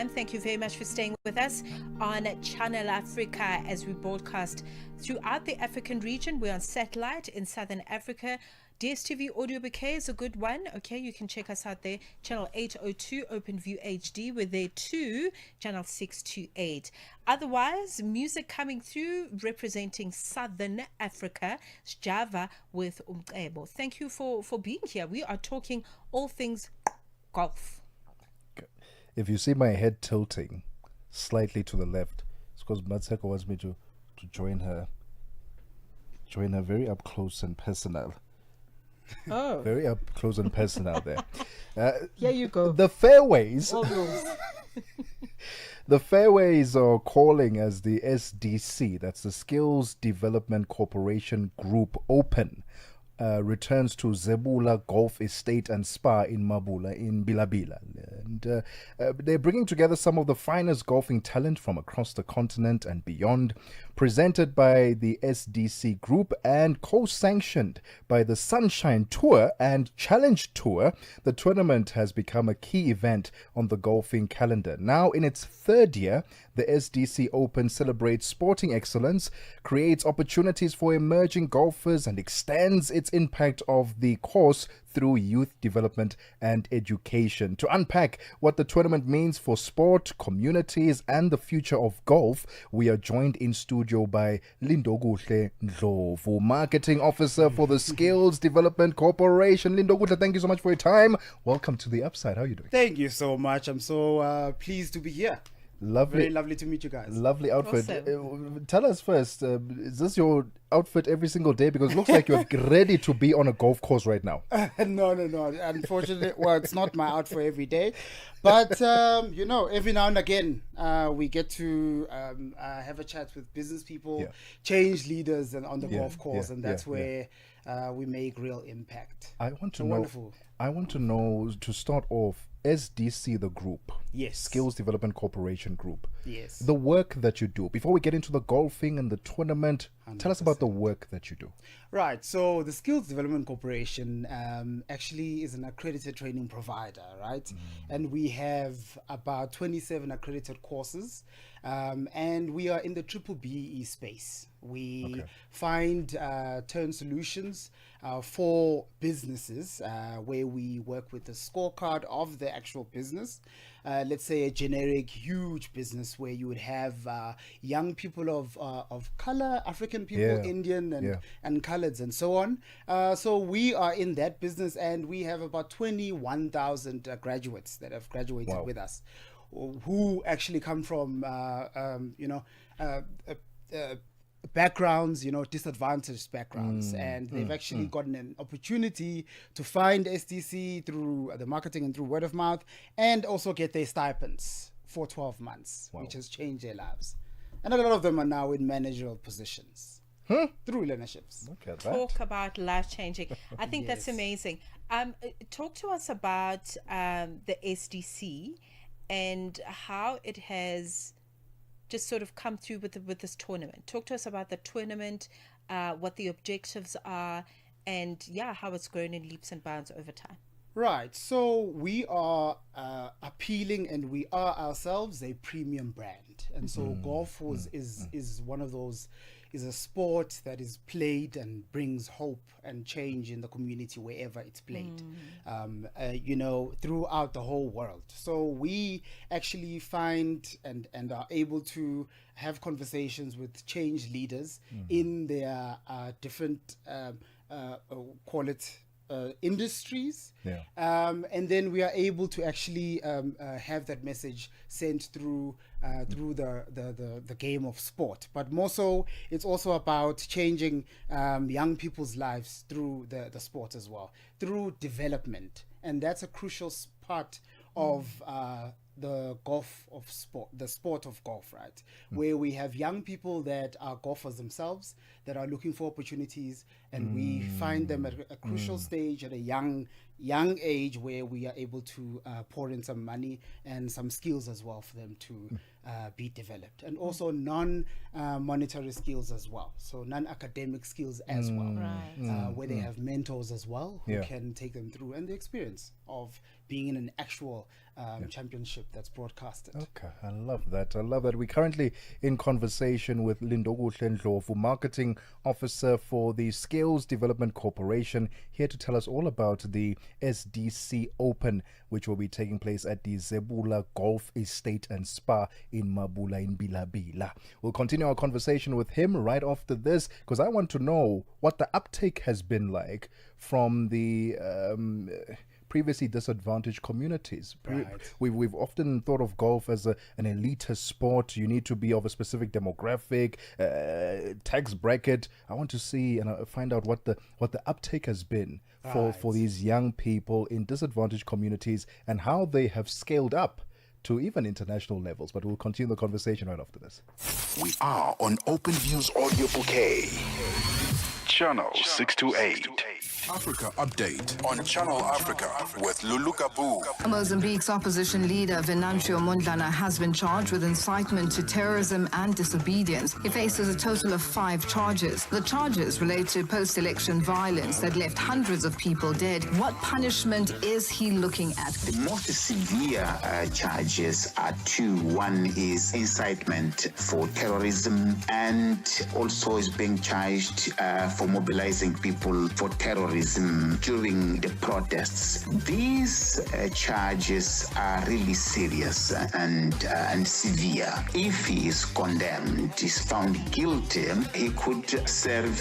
time. Thank you very much for staying with us on Channel Africa as we broadcast throughout the African region. We're on satellite in Southern Africa. DSTV Audio Bouquet is a good one. Okay, you can check us out there. Channel 802 OpenView HD. We're there too. Channel 628. Otherwise, music coming through representing Southern Africa. Java with Umcebo. Thank you for being here. We are talking all things golf. If you see my head tilting slightly to the left, it's because Mmatsheko wants me to join her very up close and personal. Oh, Very up close and personal there. here you go. The fairways. All rules. The fairways are calling as the SDC, that's the Skills Development Corporation Group Open, returns to Zebula Golf Estate and Spa in Mabula in Bilabila. And they're bringing together some of the finest golfing talent from across the continent and beyond, presented by the SDC Group and co-sanctioned by the Sunshine Tour and Challenge Tour. The tournament has become a key event on the golfing calendar. Now in its third year, the SDC Open celebrates sporting excellence, creates opportunities for emerging golfers, and extends its impact of the course through youth development and education. To unpack what the tournament means for sport, communities, and the future of golf, we are joined in studio by Lindokuhle Ndlovu, Marketing Officer for the Skills Development Corporation. Lindokuhle, thank you so much for your time. Welcome to The Upside. How are you doing? Thank you so much. I'm so pleased to be here. Lovely. Very lovely to meet you guys. Lovely outfit. Awesome. Tell us first, is this your outfit every single day? Because it looks like you're ready to be on a golf course right now. No. Unfortunately, well, it's not my outfit every day. But, every now and again, we get to have a chat with business people, change leaders on the golf course. And that's where we make real impact. I want to know, to start off, SDC, the group. Yes. Skills Development Corporation Group. Yes. The work that you do. Before we get into the golfing and the tournament, 100%. Tell us about the work that you do. Right. So the Skills Development Corporation actually is an accredited training provider, right? And we have about 27 accredited courses. And we are in the triple BE space. We find turn solutions for businesses where we work with the scorecard of the actual business. Let's say a generic huge business where you would have young people of color, African people, Indian and coloreds and so on. So we are in that business, and we have about 21,000 graduates that have graduated with us, who actually come from backgrounds, disadvantaged backgrounds, and they've actually gotten an opportunity to find SDC through the marketing and through word of mouth, and also get their stipends for 12 months, which has changed their lives. And a lot of them are now in managerial positions through learnerships. Talk about life-changing. I think that's amazing. Talk to us about the SDC and how it has just sort of come through with this tournament. Talk to us about the tournament, what the objectives are, and how it's grown in leaps and bounds over time. Right. So we are appealing, and we are ourselves a premium brand. And so golf is one of those, is a sport that is played and brings hope and change in the community wherever it's played, throughout the whole world. So we actually find and are able to have conversations with change leaders in their different, call it, industries, and then we are able to actually have that message sent through the game of sport. But more so, it's also about changing young people's lives through the sport as well, through development, and that's a crucial part of the sport of golf, right? Where we have young people that are golfers themselves, that are looking for opportunities, and we find them at a crucial stage at a young age, where we are able to pour in some money and some skills as well for them to be developed, and also non-monetary skills as well, so non-academic skills as well, where they have mentors as well who can take them through, and the experience of being in an actual championship that's broadcasted. Okay, I love that. I love that. We're currently in conversation with Lindokuhle Ndlovu, Marketing Officer for the Skills Development Corporation, here to tell us all about the SDC Open, which will be taking place at the Zebula Golf Estate and Spa in Mabula in Bilabila. We'll continue our conversation with him right after this, because I want to know what the uptake has been like from the previously disadvantaged communities. Right. We've often thought of golf as an elitist sport. You need to be of a specific demographic, tax bracket. I want to see and find out what the uptake has been for these young people in disadvantaged communities and how they have scaled up to even international levels. But we'll continue the conversation right after this. We are on Open Views Audio Bouquet. Channel 628. Africa Update on Channel Africa with Lulukabu. Mozambique's opposition leader Venancio Mondlane has been charged with incitement to terrorism and disobedience. He faces a total of 5 charges. The charges relate to post-election violence that left hundreds of people dead. What punishment is he looking at? The most severe charges are 2. One is incitement for terrorism, and also is being charged for mobilizing people for terrorism during the protests. These charges are really serious and severe. If he is condemned, is found guilty, he could serve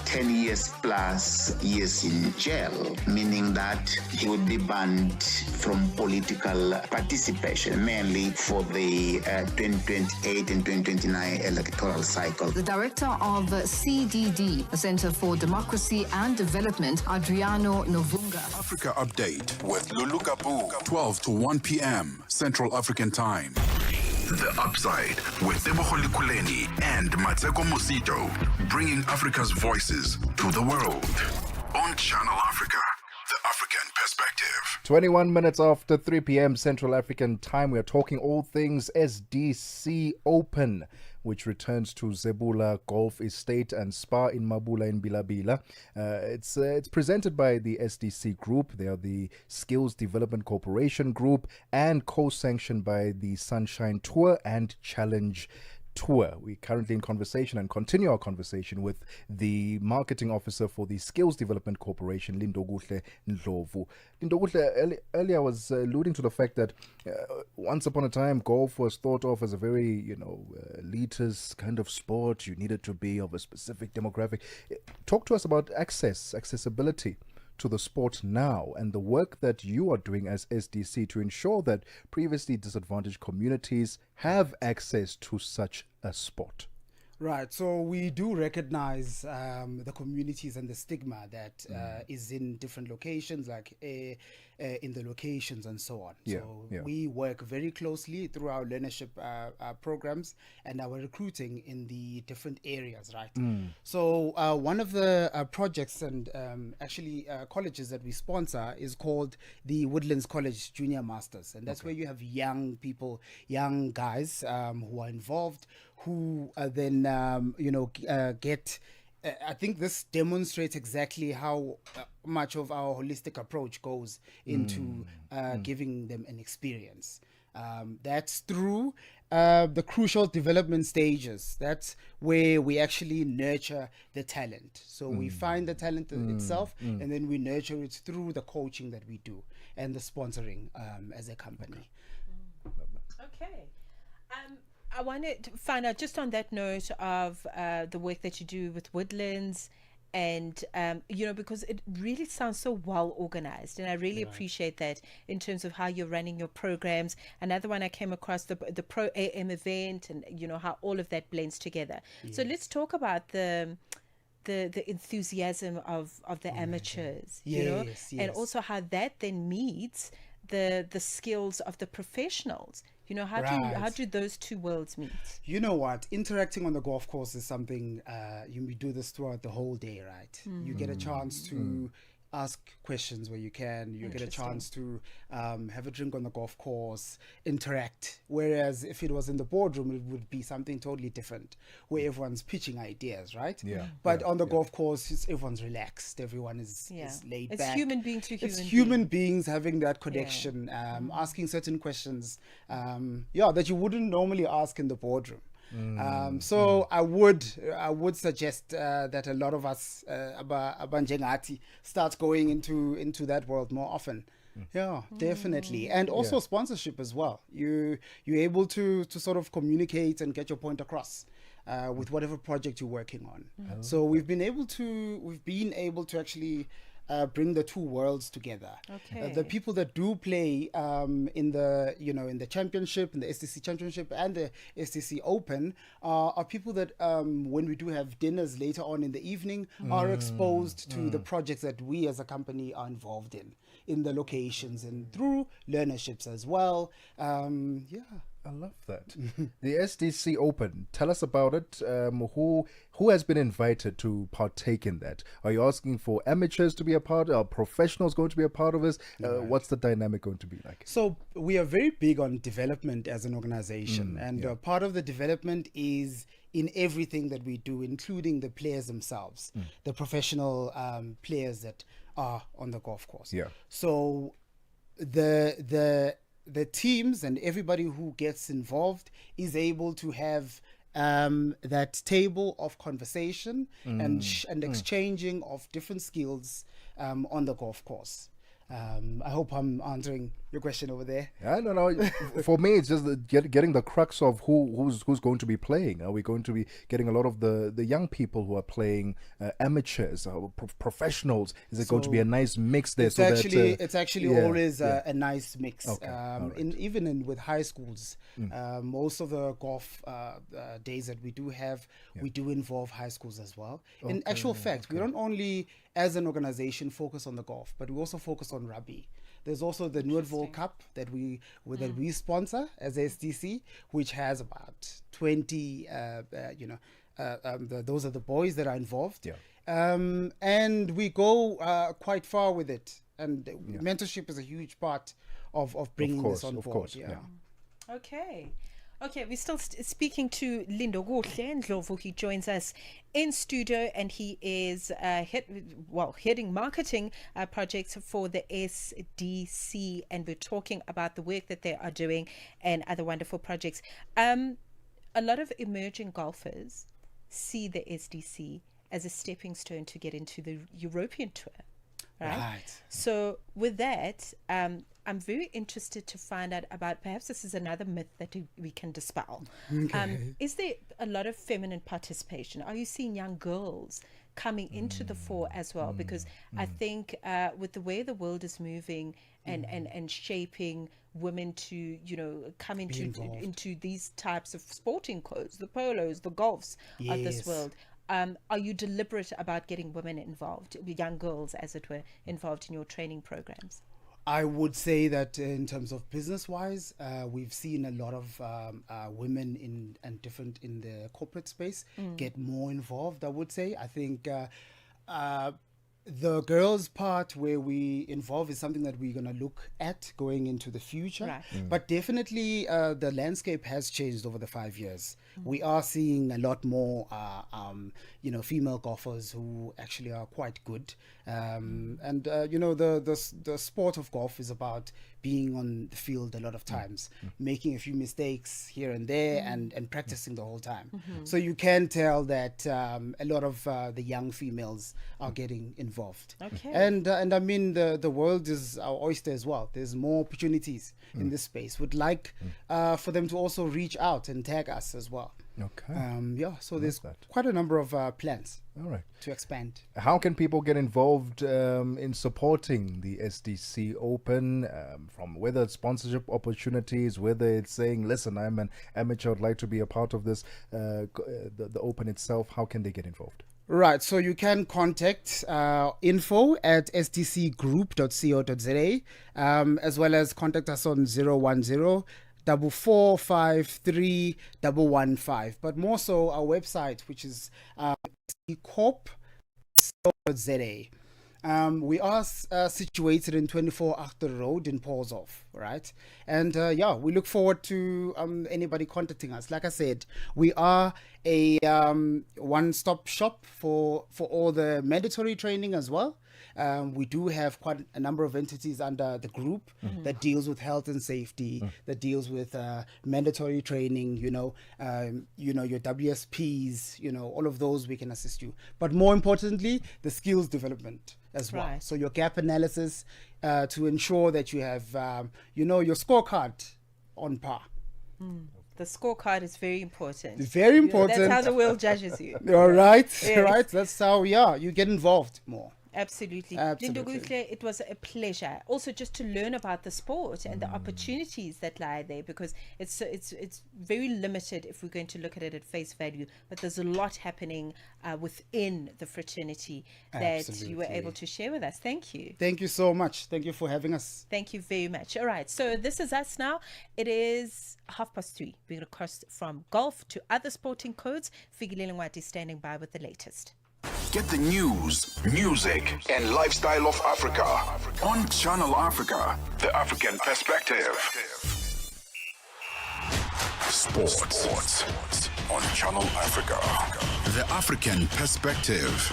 10 years plus years in jail, meaning that he would be banned from political participation, mainly for the 2028 and 2029 electoral cycle. The director of CDD, the Center for Democracy and Development, Adriano Novunga. Africa Update with Lulukabu. 12 to 1 p.m. Central African Time. The Upside with Ndlovu and Mosito, bringing Africa's voices to the world. On Channel Africa, the African perspective. 21 minutes after 3 p.m. Central African Time, we are talking all things SDC Open, which returns to Zebula Golf Estate and Spa in Mabula in Bilabila. It's presented by the SDC Group. They are the Skills Development Corporation Group and co-sanctioned by the Sunshine Tour and Challenge Tour. We're currently in conversation and continue our conversation with the marketing officer for the Skills Development Corporation, Lindokuhle Ndlovu. Lindokuhle, earlier I was alluding to the fact that once upon a time golf was thought of as a very, elitist kind of sport. You needed to be of a specific demographic. Talk to us about accessibility to the sport now, and the work that you are doing as SDC to ensure that previously disadvantaged communities have access to such a sport. Right, so we do recognize the communities and the stigma that is in different locations, like in the locations and so on. We work very closely through our learnership programs and our recruiting in the different areas, right? So one of the projects and actually colleges that we sponsor is called the Woodlands College Junior Masters, and that's where you have young people, young guys who are involved, who then get I think this demonstrates exactly how much of our holistic approach goes into giving them an experience. That's through the crucial development stages. That's where we actually nurture the talent. So we find the talent itself, and then we nurture it through the coaching that we do and the sponsoring as a company. Okay. I wanted to find out, just on that note of the work that you do with Woodlands, and because it really sounds so well organized, and I really appreciate that in terms of how you're running your programs. Another one I came across, the Pro AM event, and how all of that blends together. So let's talk about the enthusiasm of the amateurs, and also how that then meets the skills of the professionals. How do those two worlds meet? You know what? Interacting on the golf course is something we do this throughout the whole day, right? You get a chance to ask questions where you can. You get a chance to have a drink on the golf course, interact. Whereas if it was in the boardroom, it would be something totally different, where everyone's pitching ideas, right? Yeah. But on the golf course, everyone's relaxed. Everyone is laid back. It's human being to human It's human beings having that connection, asking certain questions, that you wouldn't normally ask in the boardroom. So I would suggest that a lot of us abanjengati start going into that world more often. Yeah, definitely. And also sponsorship as well. You're able to sort of communicate and get your point across with whatever project you're working on. So we've been able to actually bring the two worlds together. Okay. The people that do play in the championship, in the SDC championship and the SDC Open are people that when we do have dinners later on in the evening are exposed to the projects that we as a company are involved in the locations and through learnerships as well. I love that. The SDC Open, tell us about it. Who has been invited to partake in that? Are you asking for amateurs to be a part? Are professionals going to be a part of this? What's the dynamic going to be like? So we are very big on development as an organization, and part of the development is in everything that we do, including the players themselves, the professional players that are on the golf course. Yeah. So the teams and everybody who gets involved is able to have that table of conversation and exchanging of different skills on the golf course. I hope I'm answering your question over there. I don't know. For me, it's just getting the crux of who's going to be playing. Are we going to be getting a lot of the young people who are playing, amateurs, professionals? Is it going to be a nice mix there? It's actually always a nice mix. Okay. Even with high schools, most of the golf days that we do have, we do involve high schools as well. In actual fact, we don't only, as an organization, focus on the golf, but we also focus on rugby. There's also the Ndlovu Cup that we sponsor as SDC, which has about 20. Those are the boys that are involved. And we go quite far with it. And mentorship is a huge part of bringing this on board. Of course. Okay, we're still speaking to Lindokuhle Ndlovu. He joins us in studio, and he is heading marketing projects for the SDC, and we're talking about the work that they are doing and other wonderful projects. A lot of emerging golfers see the SDC as a stepping stone to get into the European tour. Right. So with that, I'm very interested to find out about, perhaps this is another myth that we can dispel. Is there a lot of feminine participation? Are you seeing young girls coming into the fore as well? Because I think with the way the world is moving and shaping women to, come into these types of sporting codes, the polos, the golfs of this world. Are you deliberate about getting women involved, young girls, as it were, involved in your training programs? I would say that in terms of business-wise, we've seen a lot of women in the corporate space get more involved. I would say. I think the girls' part where we involve is something that we're going to look at going into the future. Right. But definitely, the landscape has changed over the 5 years. We are seeing a lot more, female golfers who actually are quite good. The sport of golf is about being on the field a lot of times, making a few mistakes here and there, and practicing the whole time. So you can tell that a lot of the young females are getting involved. Okay. And I mean, the world is our oyster as well. There's more opportunities in this space. Would like for them to also reach out and tag us as well. Okay. So there's quite a number of plans. All right. To expand. How can people get involved in supporting the SDC Open, from whether it's sponsorship opportunities, whether it's saying, listen, I'm an amateur, I'd like to be a part of this, the Open itself? How can they get involved? Right, so you can contact info@sdcgroup.co.za, as well as contact us on 010 445 115. But more so our website, which is sdcorp.co.za. We are situated in 24 Achter Road in Paulshof, right? And yeah, we look forward to anybody contacting us. Like I said, we are a one-stop shop for all the mandatory training as well. We do have quite a number of entities under the group that deals with health and safety, that deals with mandatory training, your WSPs, all of those we can assist you. But more importantly, the skills development as well. Right. So your gap analysis to ensure that you have, your scorecard on par. The scorecard is very important. It's very important. That's how the world judges you. All right, Yes. right. That's how, you get involved more. Absolutely. Absolutely. Lindokuhle, it was a pleasure. Also, just to learn about the sport and the opportunities that lie there, because it's very limited if we're going to look at it at face value. But there's a lot happening within the fraternity that you were Absolutely. able to share with us. Thank you. Thank you so much. Thank you for having us. Thank you very much. All right, so this is us now. It is 3:30. We're going to cross from golf to other sporting codes. Figilile Ngwati is standing by with the latest. Get the news, music, and lifestyle of Africa on Channel Africa, the African perspective. Sports on Channel Africa, the African perspective.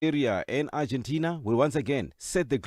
Area in Argentina will once again set the